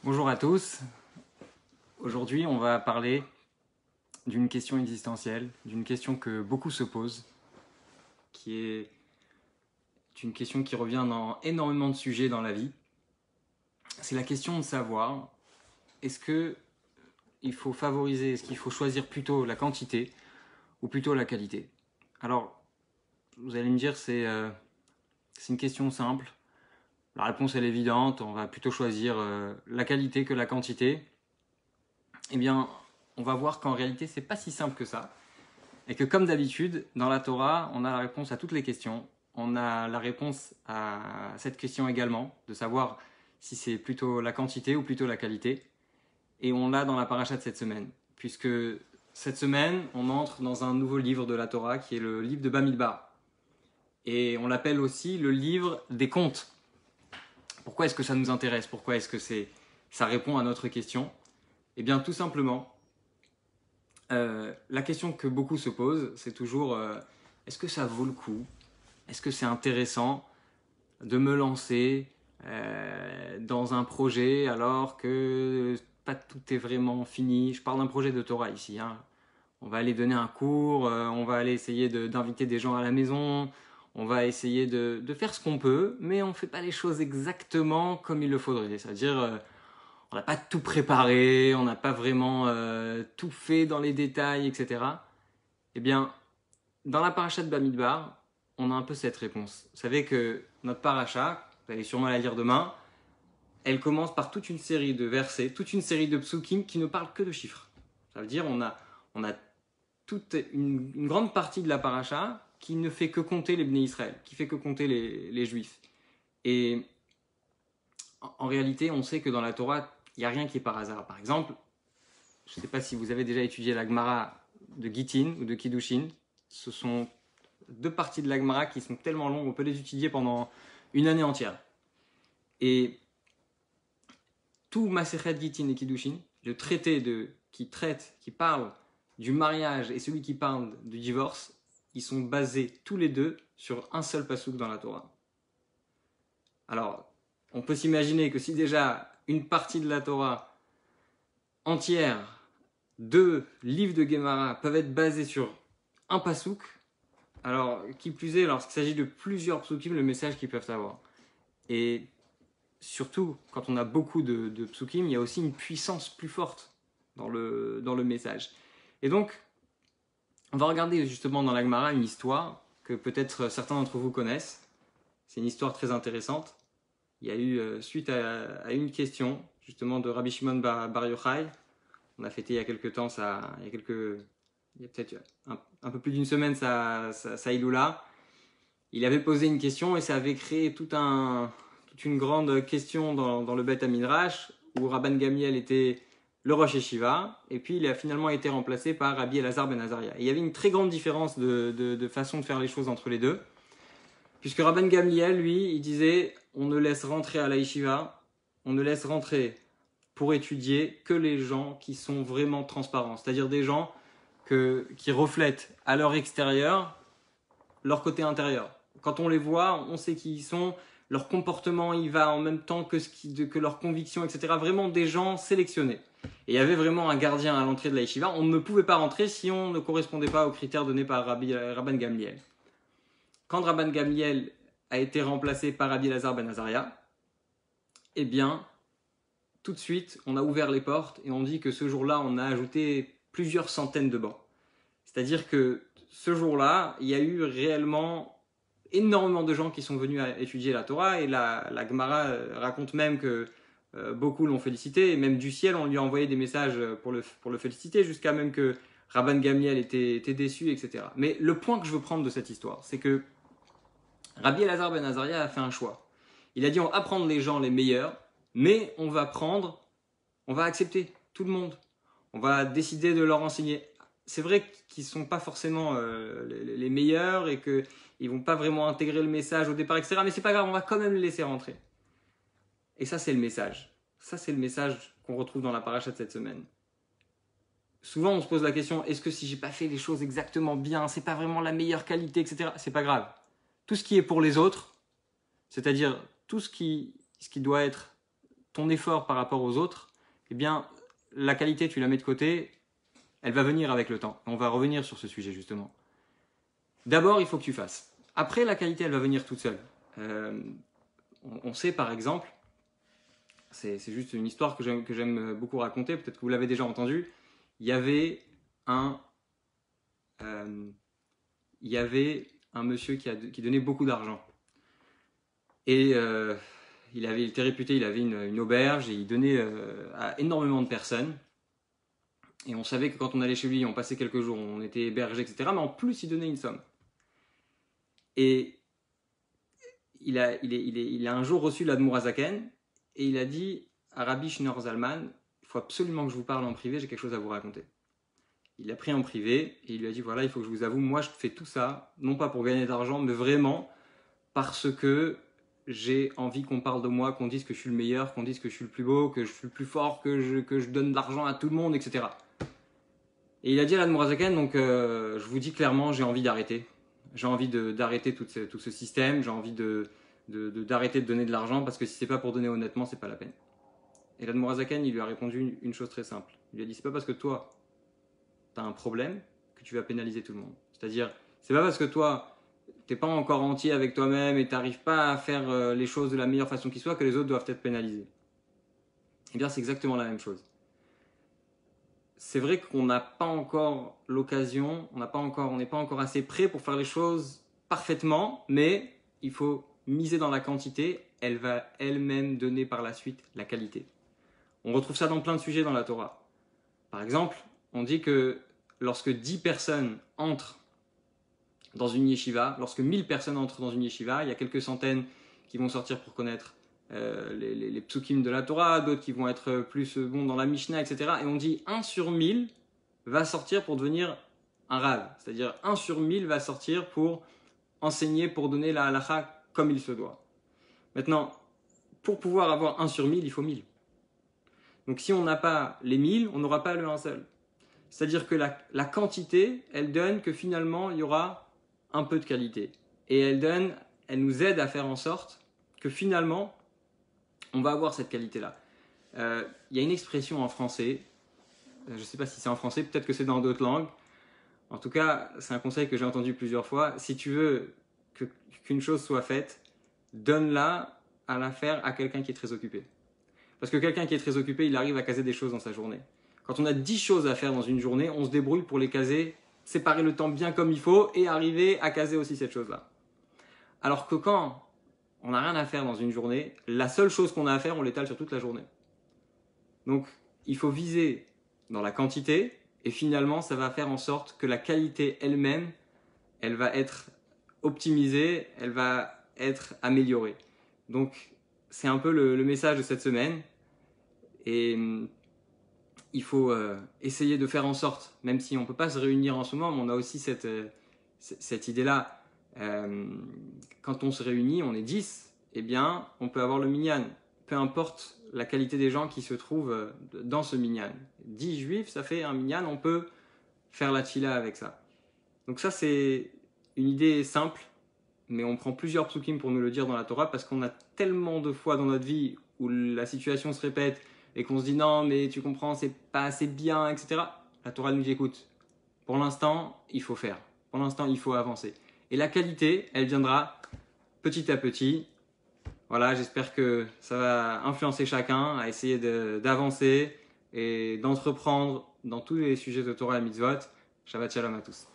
Bonjour à tous. Aujourd'hui, on va parler d'une question existentielle, d'une question que beaucoup se posent, qui est une question qui revient dans énormément de sujets dans la vie. C'est la question de savoir, est-ce qu'il faut favoriser, est-ce qu'il faut choisir plutôt la quantité ou plutôt la qualité? Alors, vous allez me dire, c'est une question simple. La réponse, elle est évidente, on va plutôt choisir la qualité que la quantité. Eh bien, on va voir qu'en réalité, c'est pas si simple que ça. Et que comme d'habitude, dans la Torah, on a la réponse à toutes les questions. On a la réponse à cette question également, de savoir si c'est plutôt la quantité ou plutôt la qualité. Et on l'a dans la paracha de cette semaine. Puisque cette semaine, on entre dans un nouveau livre de la Torah qui est le livre de Bamidbar. Et on l'appelle aussi le livre des contes. Pourquoi est-ce que ça nous intéresse? Pourquoi est-ce que ça répond à notre question? Eh bien, tout simplement, la question que beaucoup se posent, c'est toujours est-ce que ça vaut le coup? Est-ce que c'est intéressant de me lancer dans un projet alors que pas tout est vraiment fini? Je parle d'un projet de Torah ici. Hein. On va aller donner un cours, on va aller essayer d'inviter des gens à la maison, on va essayer de faire ce qu'on peut, mais on ne fait pas les choses exactement comme il le faudrait. C'est-à-dire, on n'a pas tout préparé, on n'a pas vraiment tout fait dans les détails, etc. Eh bien, dans la paracha de Bamidbar, on a un peu cette réponse. Vous savez que notre paracha, vous allez sûrement la lire demain, elle commence par toute une série de versets, toute une série de psukim qui ne parlent que de chiffres. Ça veut dire on a toute une grande partie de la paracha qui ne fait que compter les Bnei Israël, qui fait que compter les Juifs. Et en réalité, on sait que dans la Torah, il n'y a rien qui est par hasard. Par exemple, je ne sais pas si vous avez déjà étudié la Gemara de Gittin ou de Kiddushin. Ce sont deux parties de la Gemara qui sont tellement longues, on peut les étudier pendant une année entière. Et tout Masechet Gittin et Kiddushin, le traité qui parle du mariage et celui qui parle du divorce, ils sont basés tous les deux sur un seul passouk dans la Torah. Alors, on peut s'imaginer que si déjà une partie de la Torah entière, deux livres de Gemara peuvent être basés sur un passouk, alors qui plus est, lorsqu'il s'agit de plusieurs psukim, le message qu'ils peuvent avoir. Et surtout, quand on a beaucoup de psukim, il y a aussi une puissance plus forte dans le message. Et donc, on va regarder justement dans la Gemara une histoire que peut-être certains d'entre vous connaissent. C'est une histoire très intéressante. Il y a eu, suite à une question, justement, de Rabbi Shimon Bar Yochai, on a fêté il y a quelques temps, il y a peut-être un peu plus d'une semaine, sa Iloula. Il avait posé une question et ça avait créé toute une grande question dans le Beth Midrash où Rabban Gamliel était le Rosh Yeshiva et puis il a finalement été remplacé par Rabbi Elazar ben Azaria. Et il y avait une très grande différence de façon de faire les choses entre les deux. Puisque Rabban Gamliel, lui, il disait on ne laisse rentrer à la Yeshiva, on ne laisse rentrer pour étudier que les gens qui sont vraiment transparents, c'est-à-dire des gens qui reflètent à leur extérieur leur côté intérieur. Quand on les voit, on sait qui ils sont, leur comportement il va en même temps que leurs convictions, etc. Vraiment des gens sélectionnés. Et il y avait vraiment un gardien à l'entrée de la yeshiva. On ne pouvait pas rentrer si on ne correspondait pas aux critères donnés par Rabban Gamliel. Quand Rabban Gamliel a été remplacé par Rabbi Elazar ben Azaria, eh bien, tout de suite, on a ouvert les portes et on dit que ce jour-là, on a ajouté plusieurs centaines de bancs. C'est-à-dire que ce jour-là, il y a eu réellement énormément de gens qui sont venus à étudier la Torah et la Gemara raconte même que beaucoup l'ont félicité et même du ciel, on lui a envoyé des messages pour le féliciter jusqu'à même que Rabban Gamliel était déçu, etc. Mais le point que je veux prendre de cette histoire, c'est que Rabbi Elazar ben Azaria a fait un choix. Il a dit on va prendre les gens les meilleurs, mais on va accepter tout le monde. On va décider de leur enseigner. C'est vrai qu'ils ne sont pas forcément les meilleurs et qu'ils ne vont pas vraiment intégrer le message au départ, etc. Mais c'est pas grave, on va quand même les laisser rentrer. Et ça, c'est le message. Ça, c'est le message qu'on retrouve dans la paracha de cette semaine. Souvent, on se pose la question, est-ce que si j'ai pas fait les choses exactement bien, c'est pas vraiment la meilleure qualité, etc. C'est pas grave. Tout ce qui est pour les autres, c'est-à-dire tout ce qui doit être ton effort par rapport aux autres, eh bien, la qualité, tu la mets de côté, elle va venir avec le temps. On va revenir sur ce sujet, justement. D'abord, il faut que tu fasses. Après, la qualité, elle va venir toute seule. On sait, par exemple, c'est juste une histoire que j'aime beaucoup raconter, peut-être que vous l'avez déjà entendu, il y avait un monsieur qui donnait beaucoup d'argent. Et il était réputé, il avait une auberge et il donnait à énormément de personnes. Et on savait que quand on allait chez lui, on passait quelques jours, on était hébergé, etc. Mais en plus, il donnait une somme. Et il a un jour reçu l'Admour Hazaken et il a dit à Rabbi Shneur Zalman, il faut absolument que je vous parle en privé, j'ai quelque chose à vous raconter. Il l'a pris en privé et il lui a dit, voilà, il faut que je vous avoue, moi je fais tout ça, non pas pour gagner d'argent, mais vraiment parce que j'ai envie qu'on parle de moi, qu'on dise que je suis le meilleur, qu'on dise que je suis le plus beau, que je suis le plus fort, que je donne de l'argent à tout le monde, etc. Et il a dit à l'Admour Hazaken, donc je vous dis clairement, j'ai envie d'arrêter. J'ai envie d'arrêter tout ce système, j'ai envie d'arrêter de donner de l'argent parce que si c'est pas pour donner honnêtement, c'est pas la peine. Et l'Admour Hazaken, il lui a répondu une chose très simple. Il lui a dit, c'est pas parce que toi, tu as un problème que tu vas pénaliser tout le monde. C'est-à-dire, c'est pas parce que toi, t'es pas encore entier avec toi-même et t'arrives pas à faire les choses de la meilleure façon qui soit que les autres doivent être pénalisés. Eh bien, c'est exactement la même chose. C'est vrai qu'on n'a pas encore l'occasion, on n'est pas encore assez prêt pour faire les choses parfaitement, mais il faut miser dans la quantité, elle va elle-même donner par la suite la qualité. On retrouve ça dans plein de sujets dans la Torah. Par exemple, on dit que lorsque 10 personnes entrent dans une yeshiva, lorsque 1000 personnes entrent dans une yeshiva, il y a quelques centaines qui vont sortir pour connaître les psukim de la Torah, d'autres qui vont être plus bons dans la Mishnah, etc. Et on dit 1 sur 1000 va sortir pour devenir un rav. C'est-à-dire 1 sur 1000 va sortir pour enseigner, pour donner la halakha comme il se doit. Maintenant, pour pouvoir avoir 1 sur 1000, il faut 1000. Donc si on n'a pas les 1000, on n'aura pas le 1 seul. C'est-à-dire que la quantité, elle donne que finalement, il y aura un peu de qualité. Et elle nous aide à faire en sorte que finalement, on va avoir cette qualité-là. Il y a une expression en français, je ne sais pas si c'est en français, peut-être que c'est dans d'autres langues. En tout cas, c'est un conseil que j'ai entendu plusieurs fois. Si tu veux qu'une chose soit faite, donne-la à la faire à quelqu'un qui est très occupé. Parce que quelqu'un qui est très occupé, il arrive à caser des choses dans sa journée. Quand on a 10 choses à faire dans une journée, on se débrouille pour les caser, séparer le temps bien comme il faut et arriver à caser aussi cette chose-là. Alors que quand on n'a rien à faire dans une journée, la seule chose qu'on a à faire, on l'étale sur toute la journée. Donc, il faut viser dans la quantité et finalement, ça va faire en sorte que la qualité elle-même, elle va être optimisée, elle va être améliorée. Donc, c'est un peu le message de cette semaine. Et il faut essayer de faire en sorte, même si on ne peut pas se réunir en ce moment, mais on a aussi cette idée-là. Quand on se réunit, on est 10, eh bien, on peut avoir le minyan. Peu importe la qualité des gens qui se trouvent dans ce minyan. 10 juifs, ça fait un minyan, on peut faire la tfila avec ça. Donc ça, c'est une idée simple, mais on prend plusieurs psukim pour nous le dire dans la Torah, parce qu'on a tellement de fois dans notre vie où la situation se répète, et qu'on se dit non, mais tu comprends, c'est pas assez bien, etc. La Torah nous dit écoute, pour l'instant, il faut faire. Pour l'instant, il faut avancer. Et la qualité, elle viendra petit à petit. Voilà, j'espère que ça va influencer chacun à essayer d'avancer et d'entreprendre dans tous les sujets de Torah et Mitzvot. Shabbat Shalom à tous.